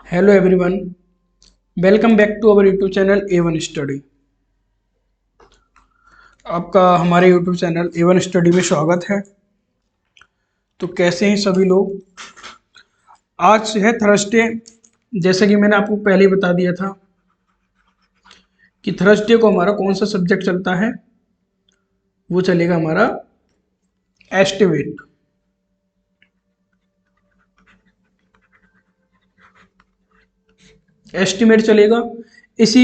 Hello everyone, welcome back to our YouTube channel A1 study. आपका हमारे YouTube channel A1 study में स्वागत है। तो कैसे हैं सभी लोग। आज है थर्सडे। जैसे कि मैंने आपको पहले ही बता दिया था कि थर्सडे को हमारा कौन सा सब्जेक्ट चलता है। वो चलेगा हमारा एस्टिमेट। एस्टिमेट चलेगा। इसी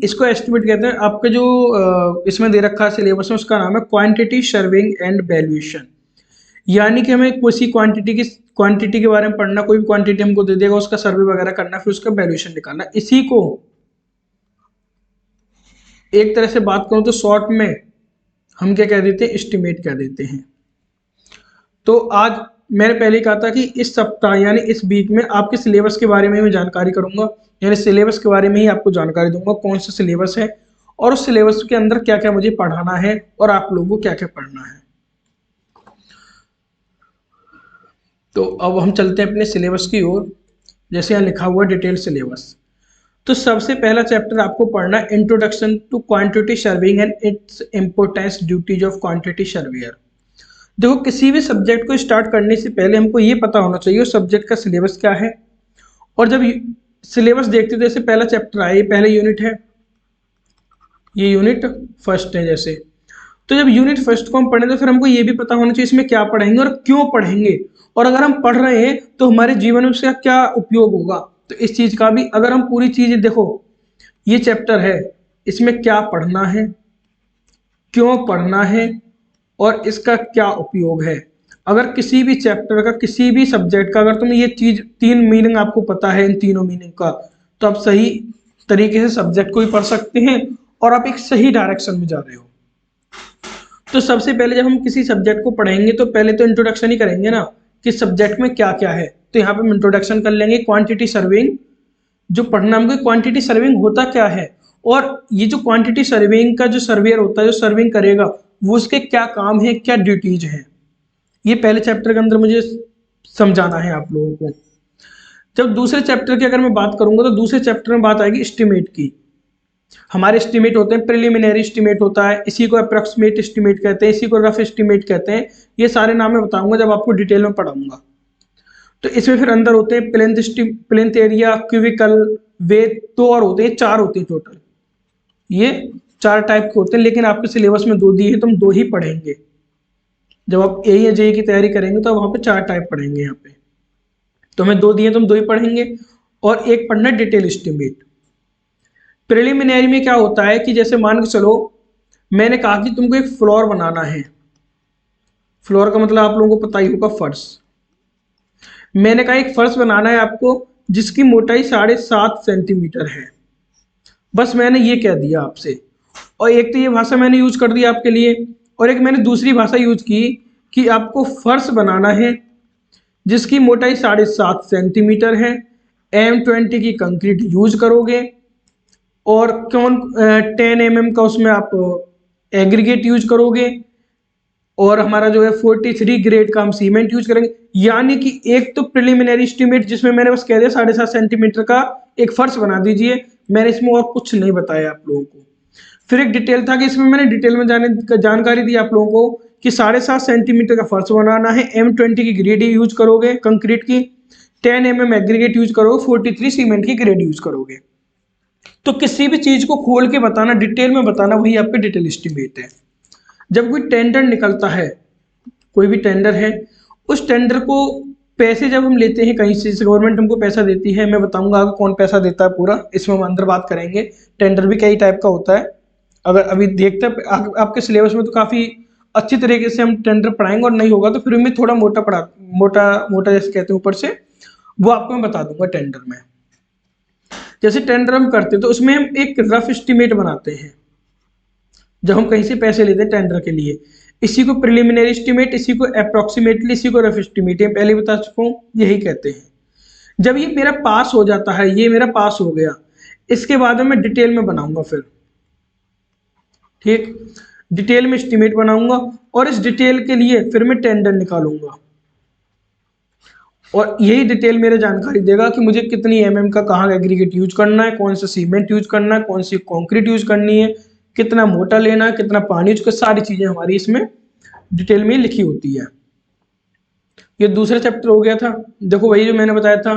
इसको एस्टिमेट कहते हैं। आपका जो इसमें दे रखा है सिलेबस में, उसका नाम है क्वांटिटी सर्विंग एंड वैल्यूएशन। यानी कि हमें किसी क्वांटिटी के बारे में पढ़ना, कोई भी क्वांटिटी हमको दे देगा, उसका सर्वे वगैरह करना, फिर उसका वैल्यूएशन निकालना। इसी को एक तरह से बात करूं तो शॉर्ट में हम क्या कह देते हैं, एस्टिमेट कह देते हैं। तो आज मैंने पहले कहा था कि इस सप्ताह यानी इस वीक में आपके सिलेबस के बारे में मैं जानकारी करूंगा। यानी सिलेबस के बारे में ही आपको जानकारी दूंगा, कौन सा सिलेबस है और उस सिलेबस के अंदर क्या क्या मुझे पढ़ाना है और आप लोगों को क्या क्या पढ़ना है। तो अब हम चलते हैं अपने सिलेबस की ओर। जैसे यहाँ लिखा हुआ डिटेल सिलेबस। तो सबसे पहला चैप्टर आपको पढ़ना है introduction to quantity surveying and its importance duties of quantity surveyor. देखो, किसी भी सब्जेक्ट को स्टार्ट करने से पहले हमको ये पता होना चाहिए उस सब्जेक्ट का सिलेबस क्या है। और जब सिलेबस देखते थे, जैसे पहला चैप्टर आया, ये पहला यूनिट है, ये यूनिट फर्स्ट है जैसे। तो जब यूनिट फर्स्ट को हम पढ़ें तो फिर हमको ये भी पता होना चाहिए इसमें क्या पढ़ेंगे और क्यों पढ़ेंगे, और अगर हम पढ़ रहे हैं तो हमारे जीवन में उसका क्या उपयोग होगा। तो इस चीज का भी अगर हम पूरी चीज देखो, ये चैप्टर है, इसमें क्या पढ़ना है, क्यों पढ़ना है और इसका क्या उपयोग है। अगर किसी भी चैप्टर का, किसी भी सब्जेक्ट का, अगर तुम्हें ये चीज तीन मीनिंग आपको पता है, इन तीनों मीनिंग का, तो आप सही तरीके से सब्जेक्ट को भी पढ़ सकते हैं और आप एक सही डायरेक्शन में जा रहे हो। तो सबसे पहले जब हम किसी सब्जेक्ट को पढ़ेंगे तो पहले तो इंट्रोडक्शन ही करेंगे ना, कि सब्जेक्ट में क्या क्या है। तो यहाँ पे हम इंट्रोडक्शन कर लेंगे। क्वांटिटी सर्विंग जो पढ़ना, हमको क्वांटिटी सर्विंग होता क्या है, और ये जो क्वांटिटी सर्विंग का जो सर्वेयर होता है, जो सर्विंग करेगा, वो उसके क्या काम है, क्या ड्यूटीज हैं, ये पहले चैप्टर के अंदर मुझे समझाना है आप लोगों को। जब दूसरे चैप्टर की अगर मैं बात करूंगा तो दूसरे चैप्टर में बात आएगी एस्टिमेट की। हमारे एस्टिमेट होते हैं, प्रिलिमिनरी एस्टिमेट होता है, इसी को अप्रोक्सीमेट एस्टिमेट कहते हैं, इसी को रफ एस्टिमेट कहते हैं। ये सारे नाम मैं बताऊंगा जब आपको डिटेल में पढ़ाऊंगा। तो इसमें फिर अंदर होते हैं प्लेंथ एरिया, क्यूबिकल, वेट, दो और होते हैं, चार होते हैं टोटल। ये चार टाइप के होते हैं, लेकिन आपके सिलेबस में दो दिए हैं तो हम दो ही पढ़ेंगे। जब आप ए या जे की तैयारी करेंगे तो वहां पे चार टाइप पढ़ेंगे। यहाँ पे तो हमें दो दिए तो हम दो ही पढ़ेंगे, और एक पढ़ना डिटेल एस्टिमेट। प्रिलिमिनरी में क्या होता है कि जैसे मान के चलो, मैंने कहा कि तुमको एक फ्लोर बनाना है। फ्लोर का मतलब आप लोगों को पता ही होगा, फर्श। मैंने कहा एक फर्श बनाना है आपको, जिसकी मोटाई 7.5 सेंटीमीटर है। बस मैंने ये कह दिया आपसे। और एक तो ये भाषा मैंने यूज कर दी आपके लिए, और एक मैंने दूसरी भाषा यूज की कि आपको फर्श बनाना है जिसकी मोटाई 7.5 सेंटीमीटर है। M20 की कंक्रीट यूज करोगे, और कौन 10 mm का उसमें आप एग्रीगेट यूज करोगे, और हमारा जो है 43 ग्रेड का हम सीमेंट यूज करेंगे। यानी कि एक तो प्रिलिमिनरी एस्टीमेट जिसमें मैंने बस कह दिया 7.5 सेंटीमीटर का एक फर्श बना दीजिए, मैंने इसमें और कुछ नहीं बताया आप लोगों को। फिर एक डिटेल था कि इसमें मैंने डिटेल में जानकारी दी आप लोगों को कि 7.5 सेंटीमीटर का फर्श बनाना है, M20 की ग्रेड यूज करोगे कंक्रीट की, 10 mm एग्रीगेट यूज करोगे, 43 सीमेंट की ग्रेड यूज करोगे। तो किसी भी चीज को खोल के बताना, डिटेल में बताना, वही आपका डिटेल एस्टिमेट है। जब कोई टेंडर निकलता है, कोई भी टेंडर है, उस टेंडर को पैसे जब हम लेते हैं कहीं से, गवर्नमेंट हमको पैसा देती है, मैं बताऊंगा आगे कौन पैसा देता है पूरा, इसमें हम अंदर बात करेंगे। टेंडर भी कई टाइप का होता है। अगर अभी देखते हैं आपके सिलेबस में तो काफी अच्छी तरीके से हम टेंडर पढ़ाएंगे, और नहीं होगा तो फिर भी थोड़ा मोटा मोटा जैसे कहते हैं ऊपर से, वो आपको मैं बता दूंगा टेंडर में। जैसे टेंडर हम करते हैं तो उसमें हम एक रफ एस्टिमेट बनाते हैं जब हम कहीं से पैसे लेते हैं टेंडर के लिए। इसी को प्रिलिमिनरी एस्टिमेट, इसी को अप्रोक्सीमेटली, इसी को रफ एस्टिमेट, ये पहले बता चुका हूँ, यही कहते हैं। जब ये मेरा पास हो जाता है, ये मेरा पास हो गया, इसके बाद में मैं डिटेल में बनाऊंगा फिर, ठीक, डिटेल में एस्टिमेट बनाऊंगा, और इस डिटेल के लिए फिर मैं टेंडर निकालूंगा। और यही डिटेल मेरे जानकारी देगा कि मुझे कितनी एमएम का कहाँ एग्रीगेट यूज करना है, कौन सा सीमेंट यूज करना है, कौन सी कंक्रीट यूज करनी है, कितना मोटा लेना है, कितना पानी यूज कर, सारी चीजें हमारी इसमें डिटेल में लिखी होती है। ये दूसरा चैप्टर हो गया था। देखो वही जो मैंने बताया था,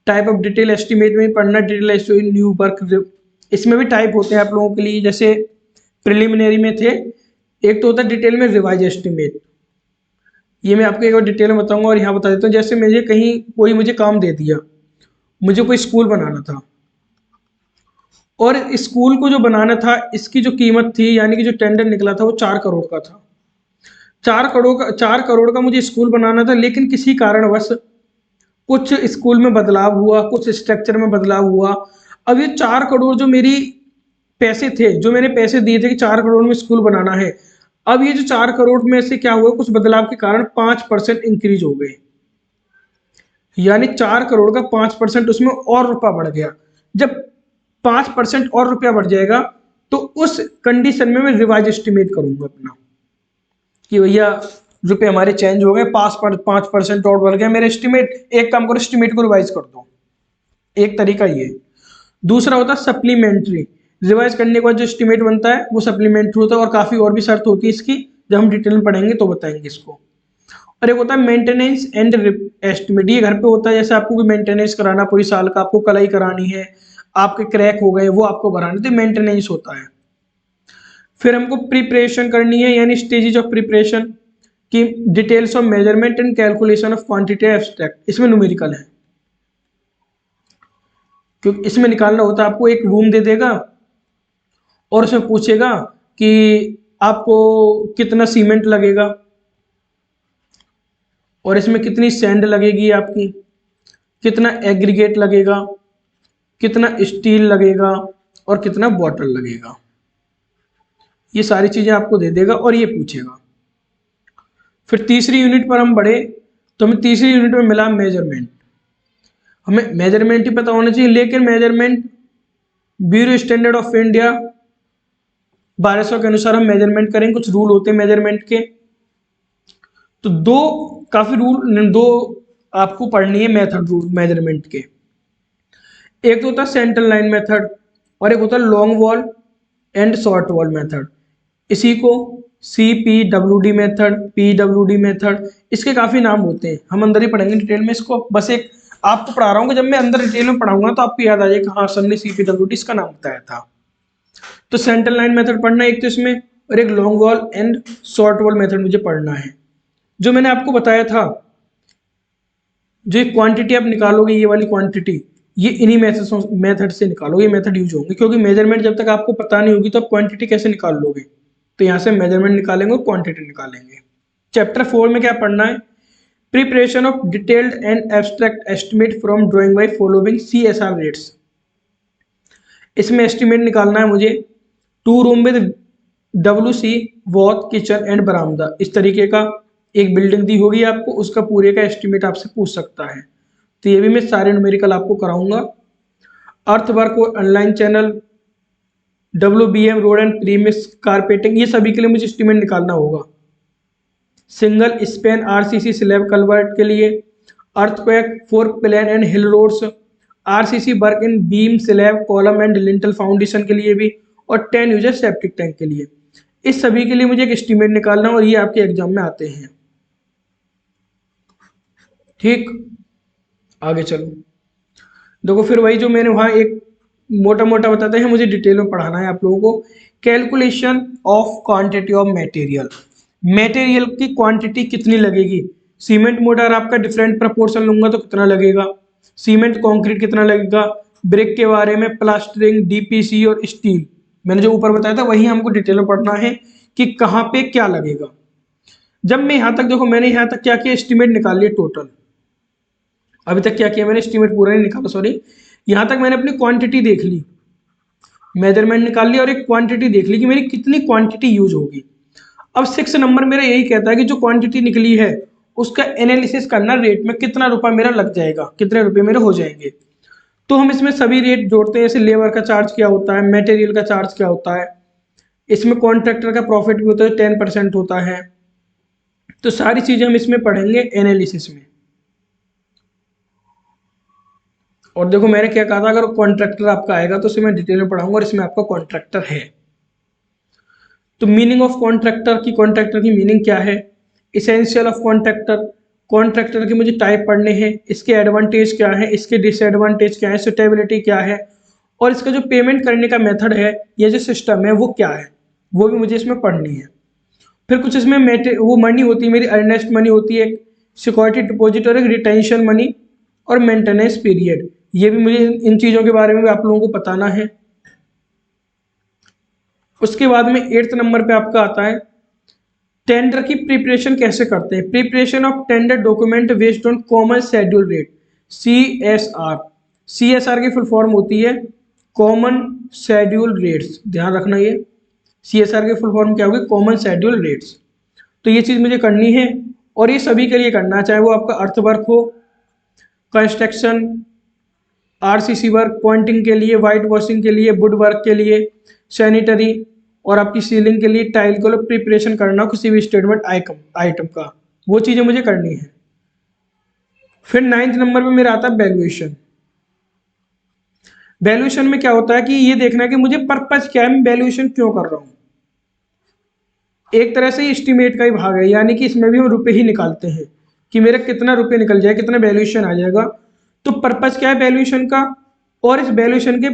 टाइप ऑफ डिटेल एस्टिमेट में पढ़ना, डिटेल एस्टिमेट न्यू वर्क, इसमें भी टाइप होते हैं आप लोगों के लिए। जैसे प्रिलिमिनरी में थे, एक तो होता है डिटेल में रिवाइज एस्टिमेट, ये मैं आपको एक बार डिटेल में बताऊंगा। और यहाँ बता देता हूँ, जैसे मुझे कहीं कोई मुझे काम दे दिया, मुझे कोई स्कूल बनाना था, और स्कूल को जो बनाना था इसकी जो कीमत थी, यानी कि जो टेंडर निकला था वो 4 करोड़ का था। 4 करोड़ का मुझे स्कूल बनाना था, लेकिन किसी कारणवश कुछ स्कूल में बदलाव हुआ, कुछ स्ट्रक्चर में बदलाव हुआ। अब ये 4 करोड़ जो मेरी पैसे थे, जो मैंने पैसे दिए थे कि 4 करोड़ में स्कूल बनाना है, अब ये जो 4 करोड़ में से क्या हुआ, कुछ बदलाव के कारण 5% इंक्रीज हो गए, यानी 4 करोड़ का 5% उसमें और रुपया बढ़ गया। जब 5% और रुपया बढ़ जाएगा तो उस कंडीशन में मैं रिवाइज एस्टिमेट करूंगा अपना, कि भैया रुपए हमारे चेंज हो गए, 5% और बढ़ गया मेरे एस्टिमेट, एक काम करो एस्टिमेट को रिवाइज कर दो। एक तरीका ये। दूसरा होता है सप्लीमेंट्री, रिवाइज करने के बाद जो एस्टिमेट बनता है वो सप्लीमेंट्री होता है, और काफ़ी और भी शर्त होती है इसकी, जब हम डिटेल में पढ़ेंगे तो बताएंगे इसको। और एक होता है मेंटेनेंस एंड एस्टिमेट, ये घर पे होता है, जैसे आपको कोई मेंटेनेंस कराना पूरी साल का, आपको कलाई करानी है, आपके क्रैक हो गए वो आपको भराने, तो मेंटेनेंस होता है। फिर हमको प्रिपरेशन करनी है, यानी स्टेजेस ऑफ प्रिपरेशन की, details of measurement and calculation of quantity abstract, इसमें न्यूमेरिकल है, क्योंकि इसमें निकालना होता है। आपको एक रूम दे देगा और उसमें पूछेगा कि आपको कितना सीमेंट लगेगा, और इसमें कितनी सैंड लगेगी आपकी, कितना एग्रीगेट लगेगा, कितना स्टील लगेगा, और कितना बॉटल लगेगा। ये सारी चीजें आपको दे देगा और ये पूछेगा। फिर तीसरी यूनिट पर हम बढ़े, तो हमें तीसरी यूनिट में मिला मेजरमेंट। हमें मेजरमेंट ही पता होना चाहिए, लेकिन measurement bureau standard of India 1200 के अनुसार हम मेजरमेंट करेंगे। कुछ रूल होते हैं मेजरमेंट के, तो काफी रूल, दो आपको पढ़नी है मेथड रूल मेजरमेंट के। एक तो होता है सेंट्रल लाइन मेथड, और एक होता है long wall and short wall method. इसी को CPWD मेथड, PWD मेथड, इसके काफी नाम होते हैं, हम अंदर ही पढ़ेंगे डिटेल में इसको। बस एक आपको पढ़ा रहा हूँ कि जब मैं अंदर डिटेल में पढ़ाऊंगा तो आपको याद आ जाएगा, हाँ सर ने CPWD इसका नाम बताया था। तो सेंट्रल लाइन मेथड पढ़ना है एक तो इसमें, और एक long wall and short wall method मुझे पढ़ना है। जो मैंने आपको बताया था, जो एक क्वांटिटी आप निकालोगे, ये वाली क्वांटिटी, ये इन्हीं मेथड से निकालोगे, ये मेथड यूज होंगे, क्योंकि मेजरमेंट जब तक आपको पता नहीं होगी तो आप क्वांटिटी कैसे निकाल लोगे। तो यहाँ से मेजरमेंट निकालेंगे और क्वांटिटी निकालेंगे। चैप्टर 4 में क्या पढ़ना है, preparation of detailed and abstract estimate from drawing by following CSR rates. इसमें एस्टिमेट निकालना है मुझे 2 room with WC, bath, kitchen and बरामदा, इस तरीके का एक बिल्डिंग दी होगी आपको, उसका पूरे का एस्टिमेट आपसे पूछ सकता है। तो ये भी मैं सारे न्यूमेरिकल आपको कराऊंगा। अर्थ वर्क और online channel, WBM road and premix carpeting, ये सभी के लिए मुझे एस्टिमेट निकालना होगा। Single span RCC slab culvert के लिए, earthquake for plain and hill roads, RCC work in beam slab column and lintel foundation के लिए भी, और 10 यूजर सेप्टिक टैंक के लिए। इस सभी के लिए मुझे एक एस्टिमेट निकालना है, और ये आपके एग्जाम में आते हैं। ठीक, आगे चलो। देखो फिर वही जो मैंने वहाँ एक मोटा मोटा बताते हैं, मुझे डिटेल में पढ़ाना है आप लोगों को। Calculation of quantity of material, material की क्वांटिटी कितनी लगेगी। सीमेंट मोटर आपका डिफरेंट प्रपोर्शन लूंगा तो कितना लगेगा, सीमेंट कंक्रीट कितना लगेगा, ब्रिक के बारे में, प्लास्टरिंग, DPC और स्टील, मैंने जो ऊपर बताया था वही हमको डिटेल में पढ़ना है कि कहाँ पे क्या लगेगा। जब मैं यहाँ तक, देखो मैंने यहाँ तक क्या किया, एस्टिमेट निकाल लिया टोटल। अभी तक क्या किया मैंने, एस्टिमेट पूरा नहीं निकाला, सॉरी। यहाँ तक मैंने अपनी क्वांटिटी देख ली, मेजरमेंट निकाल लिया, और एक क्वांटिटी देख ली कि मेरी कितनी क्वांटिटी यूज होगी। अब 6 नंबर मेरा यही कहता है कि जो क्वांटिटी निकली है उसका एनालिसिस करना, रेट में कितना रुपया मेरा लग जाएगा, कितने रुपए मेरे हो जाएंगे। तो हम इसमें सभी रेट जोड़ते हैं, जैसे लेबर का चार्ज क्या होता है, मटेरियल का चार्ज क्या होता है, इसमें कॉन्ट्रैक्टर का प्रॉफिट भी होता है, 10% होता है। तो सारी चीजें हम इसमें पढ़ेंगे एनालिसिस में। और देखो मैंने क्या कहा था, अगर कॉन्ट्रैक्टर आपका आएगा तो इसे मैं डिटेल में पढ़ाऊंगा, और इसमें आपका कॉन्ट्रैक्टर है। तो मीनिंग ऑफ कॉन्ट्रैक्टर की मीनिंग क्या है, इसेंशियल ऑफ कॉन्ट्रैक्टर, कॉन्ट्रैक्टर के मुझे टाइप पढ़ने हैं, इसके एडवांटेज क्या है, इसके डिसएडवांटेज क्या है, सुटेबिलिटी क्या है, और इसका जो पेमेंट करने का मेथड है, ये जो सिस्टम है वो क्या है, वो भी मुझे इसमें पढ़नी है। फिर कुछ इसमें वो मनी होती है मेरी, अर्नेस्ट मनी होती है, सिक्योरिटी डिपॉजिट और एक रिटेंशन मनी, और मेंटेनेंस पीरियड, ये भी मुझे इन चीज़ों के बारे में भी आप लोगों को बताना है। उसके बाद में 8th नंबर पे आपका आता है टेंडर की प्रिपरेशन कैसे करते हैं, preparation of tender document based on common schedule rate, CSR। CSR की फुल फॉर्म होती है कॉमन शेड्यूल रेट्स, ध्यान रखना ये CSR की फुल फॉर्म क्या होगी, कॉमन शेड्यूल रेट्स। तो ये चीज़ मुझे करनी है, और ये सभी के लिए करना है, चाहे वो आपका अर्थ वर्क हो, कंस्ट्रक्शन, RCC वर्क, पॉइंटिंग के लिए, वाइट वॉशिंग के लिए, वुड वर्क के लिए, सैनिटरी, और आपकी सीलिंग के लिए, टाइल के लिए प्रिपरेशन करना किसी भी स्टेटमेंट आइटम का, वो चीज़ें मुझे करनी है। फिर 9th नंबर पे मेरा आता है वैल्यूएशन। वैल्यूएशन में क्या होता है कि ये देखना है कि मुझे पर्पज क्या है, मैं वैल्यूएशन क्यों कर रहा हूँ। एक तरह से एस्टिमेट का ही भाग है, यानी कि इसमें भी हम रुपए ही निकालते हैं कि मेरा कितना रुपए निकल जाए, कितना वैल्यूएशन आ जाएगा। तो पर्पज क्या है वैल्यूएशन का, और इस वैल्यूएशन के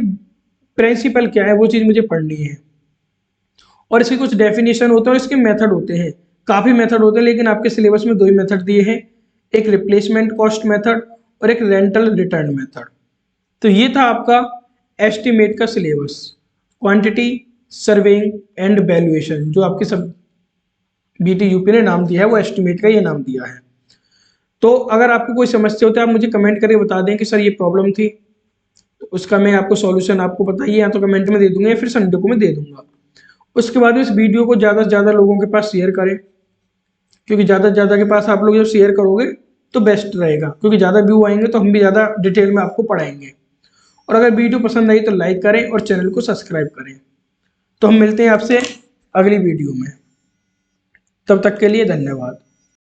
प्रिंसिपल क्या है, वो चीज़ मुझे पढ़नी है। और इसके कुछ डेफिनेशन होते हैं और इसके मेथड होते हैं, काफ़ी मेथड होते हैं, लेकिन आपके सिलेबस में 2 ही मेथड दिए हैं, एक रिप्लेसमेंट कॉस्ट मेथड और एक रेंटल रिटर्न मेथड। तो ये था आपका एस्टिमेट का syllabus, quantity, surveying and valuation, जो आपके सब BT UP ने नाम दिया है वो एस्टिमेट का ये नाम दिया है। तो अगर आपको कोई समस्या हो तो आप मुझे कमेंट करके बता दें कि सर ये प्रॉब्लम थी, तो उसका मैं आपको सॉल्यूशन आपको बताइए, या तो कमेंट में दे दूंगा या फिर संडे को मैं दे दूंगा। उसके बाद में इस वीडियो को ज़्यादा से ज़्यादा लोगों के पास शेयर करें, क्योंकि ज़्यादा से ज़्यादा के पास आप लोग जब शेयर करोगे तो बेस्ट रहेगा, क्योंकि ज़्यादा व्यू आएंगे तो हम भी ज़्यादा डिटेल में आपको पढ़ाएंगे। और अगर वीडियो पसंद आई तो लाइक करें और चैनल को सब्सक्राइब करें। तो हम मिलते हैं आपसे अगली वीडियो में, तब तक के लिए धन्यवाद।